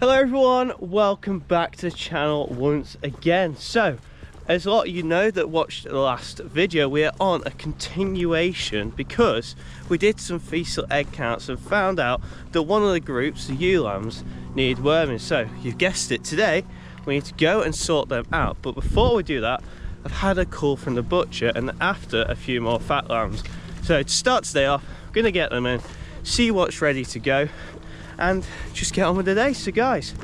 Hello everyone, welcome back to the channel once again. So, as a lot of you know that watched the last video, we are on a continuation because we did some fecal egg counts and found out that one of the groups, the ewe lambs, need worming. So, you've guessed it, today we need to go and sort them out. But before we do that, I've had a call from the butcher and after a few more fat lambs. So to start today off, I'm going to get them in, see what's ready to go, and just get on with the day. So guys,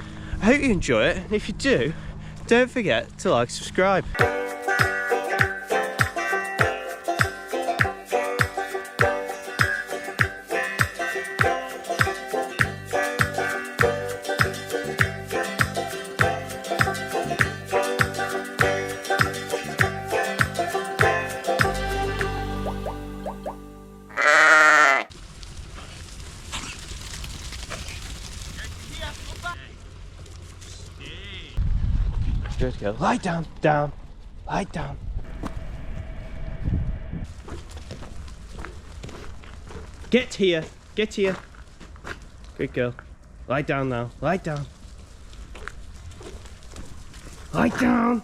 I hope you enjoy it, and if you do, don't forget to like, subscribe. Good girl. Lie down, down, lie down. Get here, get here. Good girl. Lie down now, lie down. Lie down.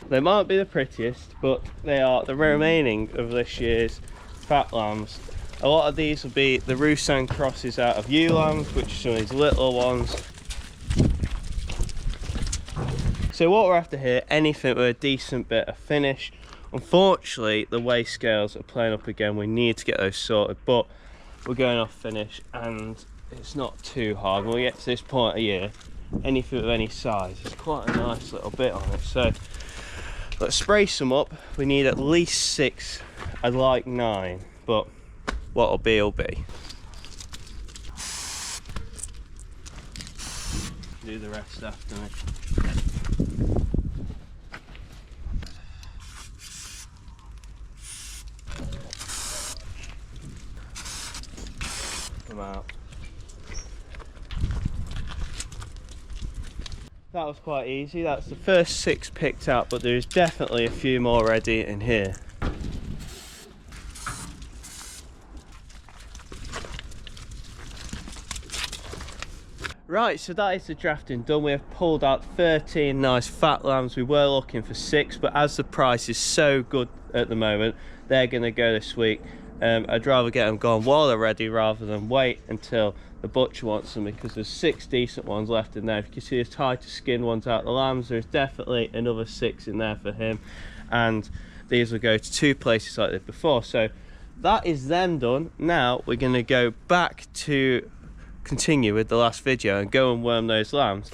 They might be the prettiest, but they are the remaining of this year's fat lambs. A lot of these will be the Roussan crosses out of ewe lambs, which are some of these little ones. So what we're after here, anything with a decent bit of finish. Unfortunately, the weigh scales are playing up again. We need to get those sorted, but we're going off finish and it's not too hard. When we get to this point of year, anything of any size, there's quite a nice little bit on it. So let's spray some up. We need at least 6. I'd like 9, but what'll be will be. Do the rest after me. Come out. That was quite easy. That's the first 6 picked out, but there's definitely a few more ready in here. Right, so that is the drafting done. We have pulled out 13 nice fat lambs. We were looking for 6, but as the price is so good at the moment, they're going to go this week. I'd rather get them gone while they're ready rather than wait until the butcher wants them, because there's 6 decent ones left in there. If you can see the tighter skinned ones out the lambs, there's definitely another 6 in there for him, and these will go to 2 places like this before. So that is them done. Now we're going to go back to continue with the last video and go and worm those lambs.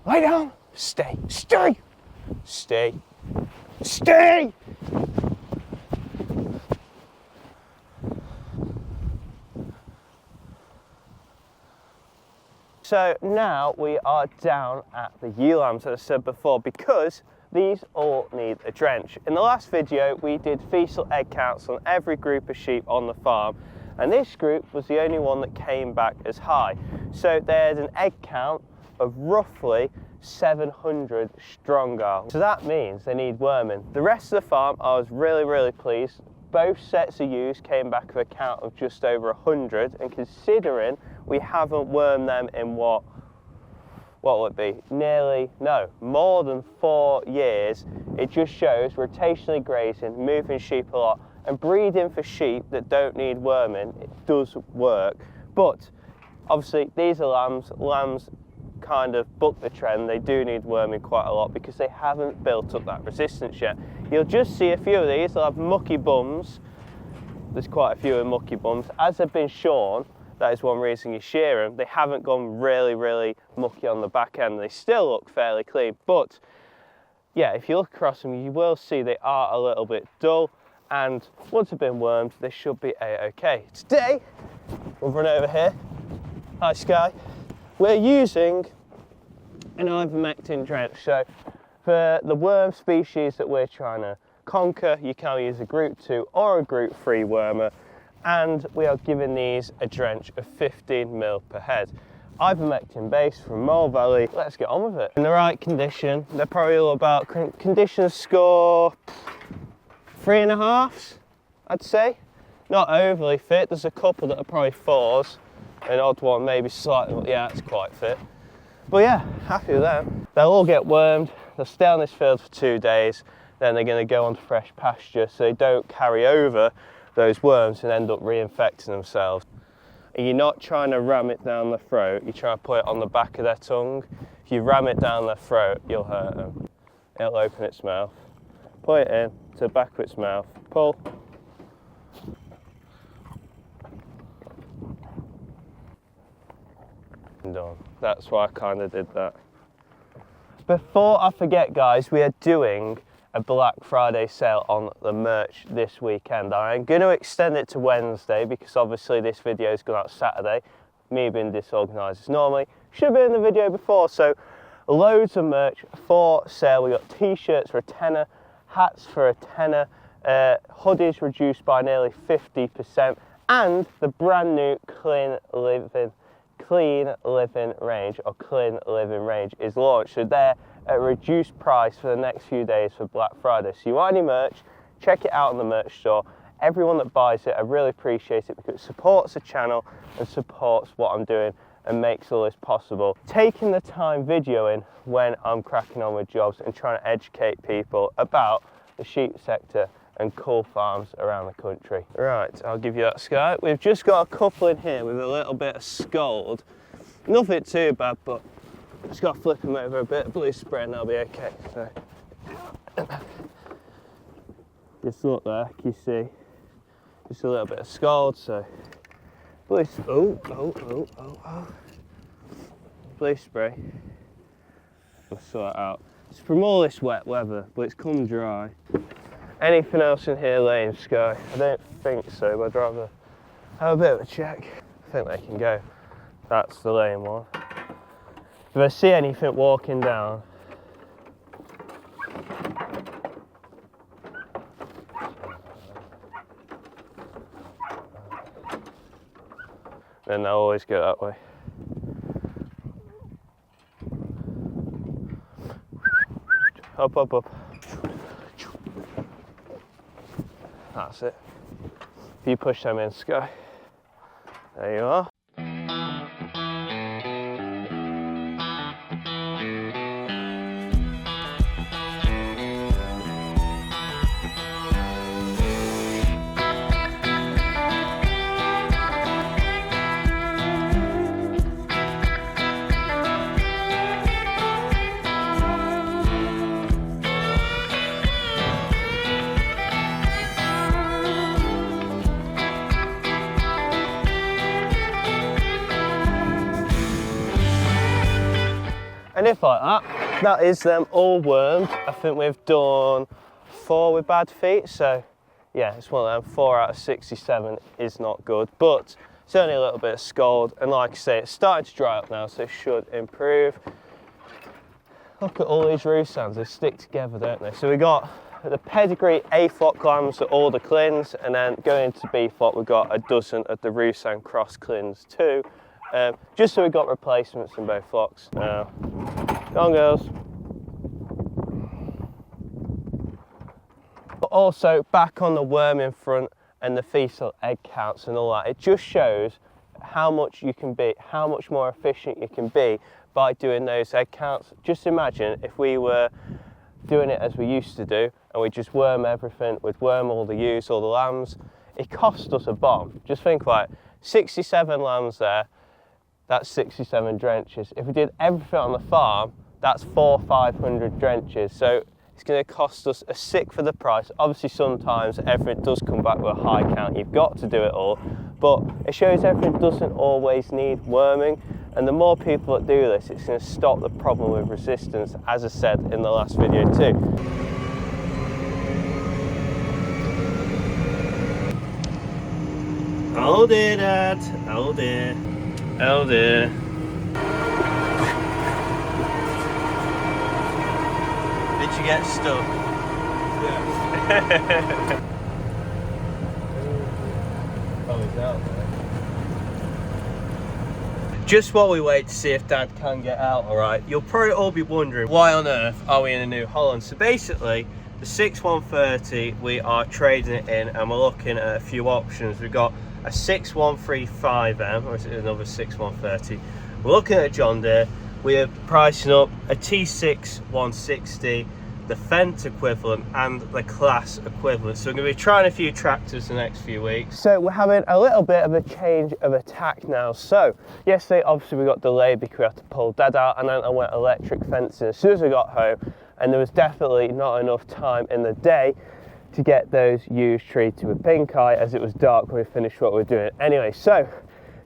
Lie down. Stay. Stay. Stay. Stay. So now we are down at the ewe lambs, as I said before, because these all need a drench. In the last video, we did fecal egg counts on every group of sheep on the farm, and this group was the only one that came back as high. So there's an egg count of roughly 700 stronger. So that means they need worming. The rest of the farm, I was really pleased. Both sets of ewes came back with a count of just over 100, and considering we haven't wormed them in what will it be? More than 4 years. It just shows rotationally grazing, moving sheep a lot, and breeding for sheep that don't need worming, it does work. But obviously these are lambs. Lambs kind of buck the trend. They do need worming quite a lot because they haven't built up that resistance yet. You'll just see a few of these. They'll have mucky bums. There's quite a few with mucky bums. As they've been shorn, that is one reason you shear them. They haven't gone really mucky on the back end. They still look fairly clean, but yeah, if you look across them, you will see they are a little bit dull, and once they've been wormed, they should be a-okay. Today, we'll run over here. Hi, Sky. We're using an ivermectin drench. So for the worm species that we're trying to conquer, you can use a group 2 or a group 3 wormer, and we are giving these a drench of 15 mil per head. Ivermectin base from Mole Valley. Let's get on with it. In the right condition, they're probably all about condition score 3.5s, I'd say. Not overly fit. There's a couple that are probably 4s. An odd one maybe slightly, but yeah, it's quite fit. But yeah, happy with them. They'll all get wormed. They'll stay on this field for 2 days. Then they're going to go on to fresh pasture so they don't carry over those worms and end up reinfecting themselves. And you're not trying to ram it down the throat, you're trying to put it on the back of their tongue. If you ram it down their throat, you'll hurt them. It'll open its mouth. Put it in to the back of its mouth. Pull. And done. That's why I kind of did that. Before I forget, guys, we are doing a Black Friday sale on the merch this weekend. I'm going to extend it to Wednesday because obviously this video is going out Saturday. Me being disorganised as normally. Should have been in the video before. So loads of merch for sale. We got t-shirts for a tenner, hats for a tenner, hoodies reduced by nearly 50%, and the brand new Clean Living range is launched. So they're at a reduced price for the next few days for Black Friday. So you want any merch, check it out on the merch store. Everyone that buys it, I really appreciate it because it supports the channel and supports what I'm doing and makes all this possible. Taking the time videoing when I'm cracking on with jobs and trying to educate people about the sheep sector and cool farms around the country. Right, I'll give you that, Sky. We've just got a couple in here with a little bit of scald. Nothing too bad, but just got to flip them over a bit of blue spray and they'll be okay. So, just look there, can you see? Just a little bit of scald, so blue, blue spray. We'll sort it out. It's from all this wet weather, but it's come dry. Anything else in here, Lane, Sky? I don't think so, but I'd rather have a bit of a check. I think they can go. That's the Lane one. If I see anything walking down, then they'll always go that way. Up, up, up. That's it. If you push them in, Sky. There you are. And if like that is them all wormed. I think we've done 4 with bad feet, so yeah, it's one of them. 4 out of 67 is not good, but it's only a little bit of scald, and like I say, it's starting to dry up now, so it should improve. Look at all these roost sands, they stick together, don't they? So we got the pedigree A flock lambs at all the clins, and then going into B flock, we've got a dozen of the roost sand cross clins too. Just so we got replacements in both flocks. Now, go on, girls. But also back on the worming front and the fecal egg counts and all that, it just shows how much you can be, how much more efficient you can be by doing those egg counts. Just imagine if we were doing it as we used to do and we just worm everything, we'd worm all the ewes, all the lambs. It cost us a bomb. Just think about it, 67 lambs there. That's 67 drenches. If we did everything on the farm, that's 400-500 drenches. So it's going to cost us a sick for the price. Obviously, sometimes everything does come back with a high count. You've got to do it all. But it shows everything doesn't always need worming. And the more people that do this, it's going to stop the problem with resistance, as I said in the last video too. Oh dear, Dad. Oh dear. Oh dear. Did you get stuck? Yeah. Oh, he's out there. Just while we wait to see if Dad can get out, alright, you'll probably all be wondering why on earth are we in a New Holland. So basically, the 6130, we are trading it in and we're looking at a few options. We've got a 6135M, or is it another 6130? We're looking at a John Deere. We're pricing up a T6 160, the Fendt equivalent and the Class equivalent. So we're going to be trying a few tractors the next few weeks. So we're having a little bit of a change of attack now. So yesterday obviously we got delayed because we had to pull Dad out, and then I went electric fencing as soon as I got home, and there was definitely not enough time in the day to get those ewes treated with pink eye as it was dark when we finished what we were doing. Anyway, so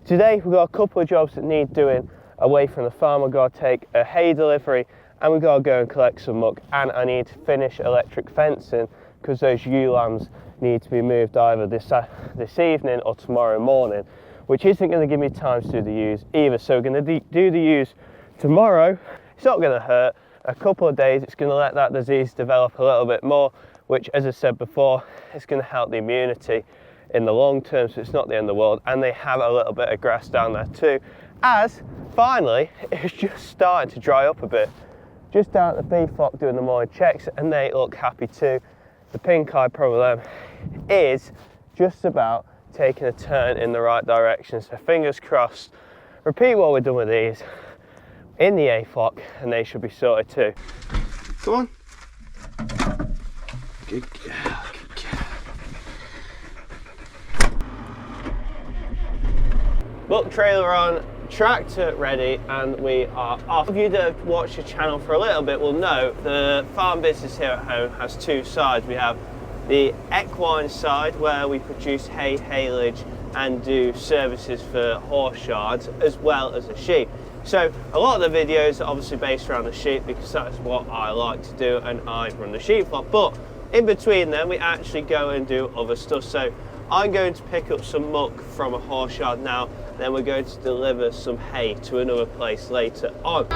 today we've got a couple of jobs that need doing away from the farm. We've got to take a hay delivery and we've got to go and collect some muck, and I need to finish electric fencing because those ewe lambs need to be moved either this evening or tomorrow morning, which isn't going to give me time to do the ewes either. So we're going to do the ewes tomorrow. It's not going to hurt. A couple of days it's going to let that disease develop a little bit more, which, as I said before, is going to help the immunity in the long term, so it's not the end of the world. And they have a little bit of grass down there too, as finally it's just starting to dry up a bit. Just down at the beef flock doing the morning checks, and they look happy too. The pink eye problem is just about taking a turn in the right direction, so fingers crossed. Repeat what we've done with these in the A flock and they should be sorted too. Come on. Good girl, good girl. Look, trailer on, tractor ready, and we are off. If you that have watched the channel for a little bit will know the farm business here at home has two sides. We have the equine side where we produce hay, haylage and do services for horse yards as well as the sheep. So a lot of the videos are obviously based around the sheep because that's what I like to do and I run the sheep flock. But in between them we actually go and do other stuff. So I'm going to pick up some muck from a horse yard now, then we're going to deliver some hay to another place later on.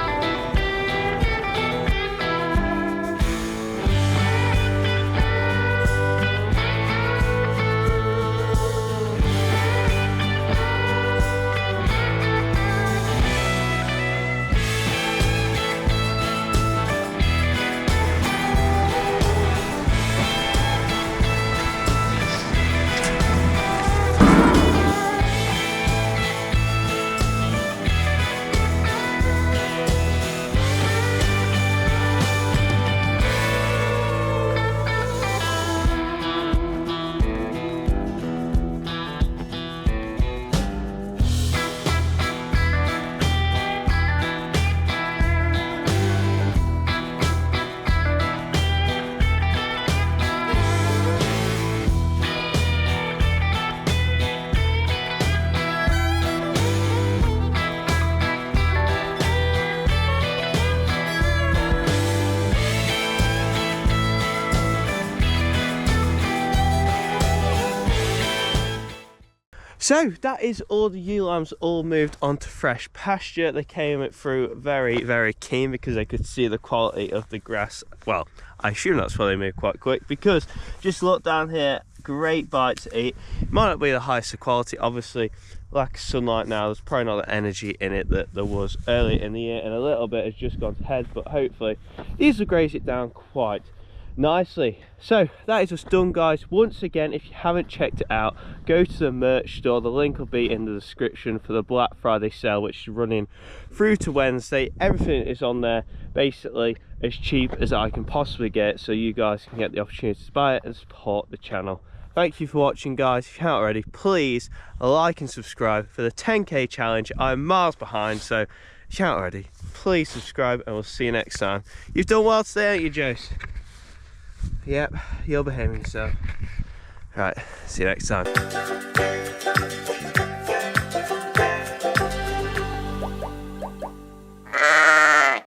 So that is all the ewe lambs all moved onto fresh pasture. They came through very, very keen because they could see the quality of the grass. Well, I assume that's why they moved quite quick, because just look down here, great bite to eat. Might not be the highest of quality, obviously, lack of sunlight now, there's probably not the energy in it that there was earlier in the year, and a little bit has just gone to head, but hopefully these will graze it down quite nicely. So that is us done, guys. Once again, if you haven't checked it out, go to the merch store. The link will be in the description for the Black Friday sale, which is running through to Wednesday. Everything is on there basically as cheap as I can possibly get, so you guys can get the opportunity to buy it and support the channel. Thank you for watching, guys. If you haven't already, please like and subscribe for the 10k challenge. I'm miles behind, so if you haven't already, please subscribe and we'll see you next time. You've done well today, haven't you, Jose? Yep, you're behaving yourself. Right, see you next time.